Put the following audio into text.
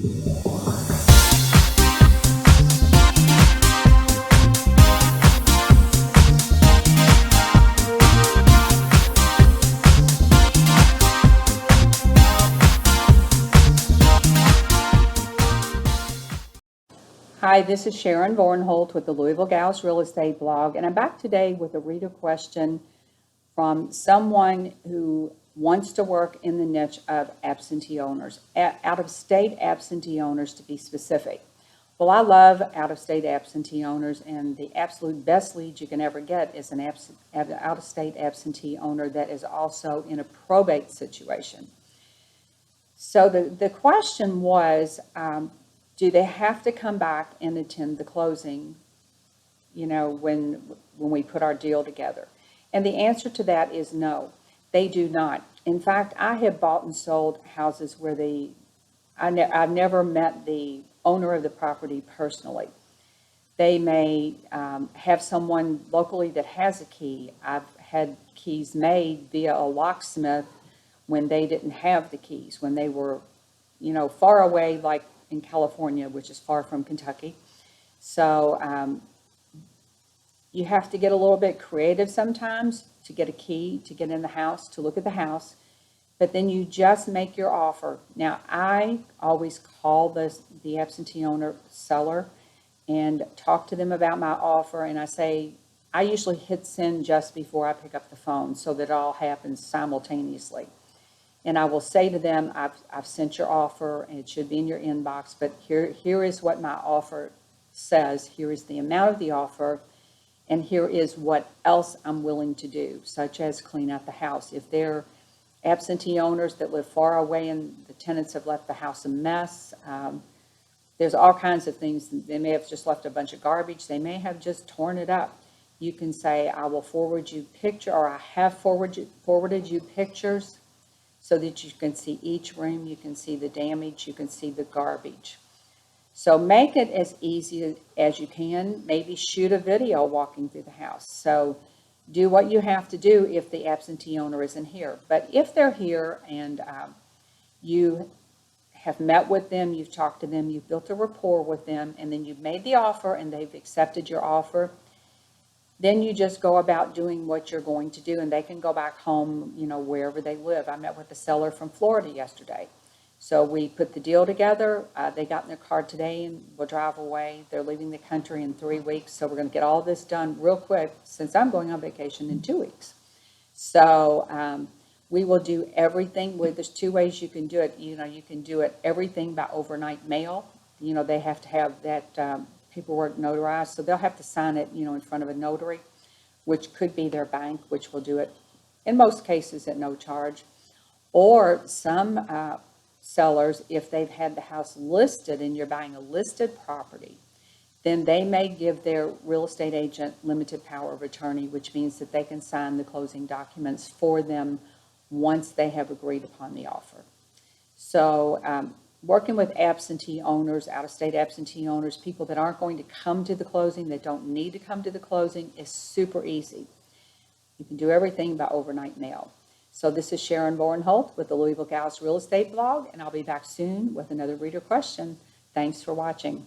Hi, this is Sharon Vornholt with the Louisville Gals Real Estate Blog, and I'm back today with a reader question from someone who wants to work in the niche of absentee owners, out-of-state absentee owners to be specific. Well, I love out-of-state absentee owners, and the absolute best lead you can ever get is an out-of-state absentee owner that is also in a probate situation. So the question was, do they have to come back and attend the closing, when we put our deal together? And the answer to that is no, they do not. In fact, I have bought and sold houses where I've never met the owner of the property personally. They may have someone locally that has a key. I've had keys made via a locksmith when they didn't have the keys, when they were, far away, like in California, which is far from Kentucky. So you have to get a little bit creative sometimes to get a key, to get in the house, to look at the house. But then you just make your offer. Now, I always call the absentee owner seller and talk to them about my offer. And I usually hit send just before I pick up the phone so that it all happens simultaneously. And I will say to them, I've sent your offer, and it should be in your inbox, but here is what my offer says. Here is the amount of the offer, and here is what else I'm willing to do, such as clean out the house. If they're absentee owners that live far away and the tenants have left the house a mess, there's all kinds of things. They may have just left a bunch of garbage. They may have just torn it up. You can say, I will forward you picture, or I have forwarded you pictures, so that you can see each room, you can see the damage, you can see the garbage. So make it as easy as you can. Maybe shoot a video walking through the house. So do what you have to do if the absentee owner isn't here. But if they're here and you have met with them, you've talked to them, you've built a rapport with them, and then you've made the offer and they've accepted your offer, then you just go about doing what you're going to do, and they can go back home, wherever they live. I met with a seller from Florida yesterday. So we put the deal together. They got in their car today and will drive away. They're leaving the country in 3 weeks. So we're going to get all this done real quick since I'm going on vacation in 2 weeks. So we will do everything. There's 2 ways you can do it. You can do it everything by overnight mail. They have to have that paperwork notarized, so they'll have to sign it, in front of a notary, which could be their bank, which will do it in most cases at no charge. Or some sellers, if they've had the house listed and you're buying a listed property, then they may give their real estate agent limited power of attorney, which means that they can sign the closing documents for them once they have agreed upon the offer. So working with absentee owners, out-of-state absentee owners, people that aren't going to come to the closing, that don't need to come to the closing, is super easy. You can do everything by overnight mail. So this is Sharon Vornholt with the Louisville Gals Real Estate Blog, and I'll be back soon with another reader question. Thanks for watching.